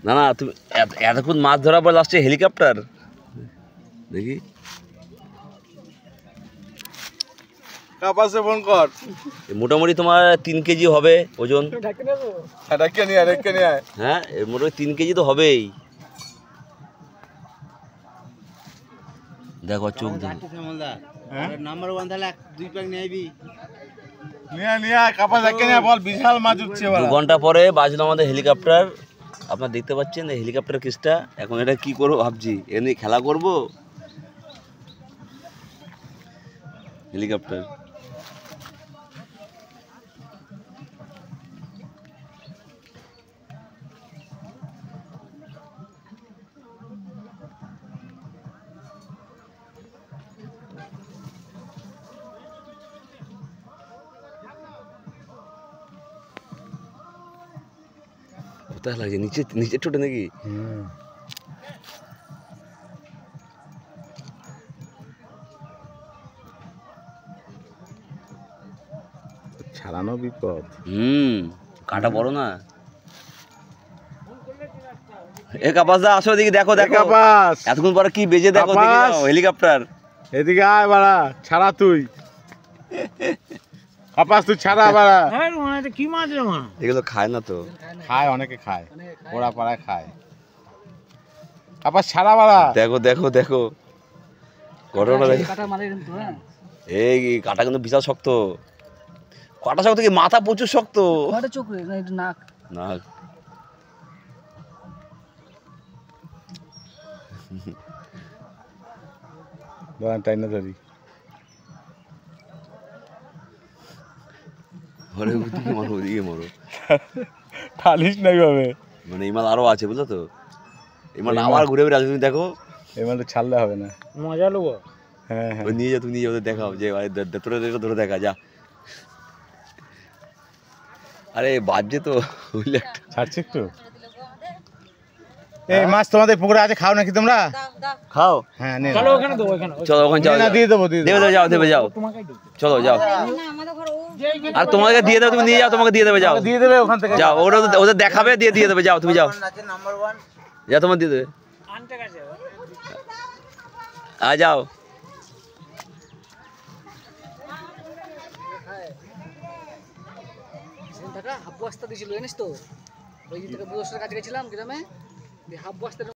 না না, তুমি এতক্ষণ মাছ ধরার পর লাস্টে হেলিকপ্টার দেখি। কাপাসে ফোন কর। মোটামুটি তোমার 3 কেজি হবে ওজন। হ্যাঁ, মোটামুটি 3 কেজি তো হবেই। দেখো চোখ দেখো। নাম্বার 1 তাহলে 2 প্যাক নেবি। নিয়া কাপাস একে নিয়ে বল, বিশাল মাছ উঠছে। 2 ঘন্টা পরে বাজলো আমাদের হেলিকপ্টার। আপনারা দেখতে পাচ্ছেন এই হেলিকপ্টার কেসটা। এখন এটা কি করবো ভাবছি, এমনি খেলা করব হেলিকপ্টার। কোথায় লাগছে? নিচে, নিচের ঠোঁটে নাকি? ছাড়ানো বিপদ। কাটা বড় না। এ কাপাস দা আসো এদিকে, দেখো দেখো কাপাস এতক্ষণ পরে কি বেজে দেখো হেলিকপ্টার। এদিকে আয় বাড়া, ছাড়া তুই। কাপাস তুই ছাড়া বাড়া। কি মাছ রে মা? এগুলো খায় না তো। খায়, অনেকে খায়, ওরা পাড়ায় খায়। কাপাস ছাড়া বাড়া। দেখো দেখো দেখো ঘটনা দেখো। এই কাটা কিন্তু বিশাল শক্ত। কাটা শক্ত কি, মাথা প্রচুর শক্ত। নাক নাক টাইনা ধরি। ওদিকে মারো, ওদিকে মারো। ঠালিস নাই ভাবে। মানে এই মাল আরো আছে, বুঝলো তো? এই মাল আবার ঘুরে ঘুরে আসবে, তুমি দেখো। এই মালটা ছাড়লে হবে না। মজা লবো। হ্যাঁ হ্যাঁ, নিয়ে যা, তুমি নিয়ে ওদের দেখাও যে তোরা ধরে দেখা যা। আরে বাজছে তো, বুঝলে? ছাড়ছে একটু। এই মাছ তোমাদের পুকুরে আছে, খাও নাকি তোমরা? খাও। হ্যাঁ নে। চলো ওখানে দাও, ওখানে। চলো ওখানে যাও। না দিয়ে দেবো, দিয়ে দেবো। দেবে যাও, দেবে যাও। চলো যাও। আর তোমাকে দিয়ে দেবে, তুমি নিয়ে যাও, তোমাকে দিয়ে দেবে, যাও। দিয়ে দেবে ওখান থেকে। যাও, ওরা ওদের দেখাবে, দিয়ে দিয়ে দেবে, যাও তুমি যাও। যা, তোমার দিয়ে দেবে। যাও। হাফ বস্তা দিয়েছিল জানিস তো, ওই যে তোকে বুঝোর কাছে গেছিলাম গ্রামে, হাফ বস্তা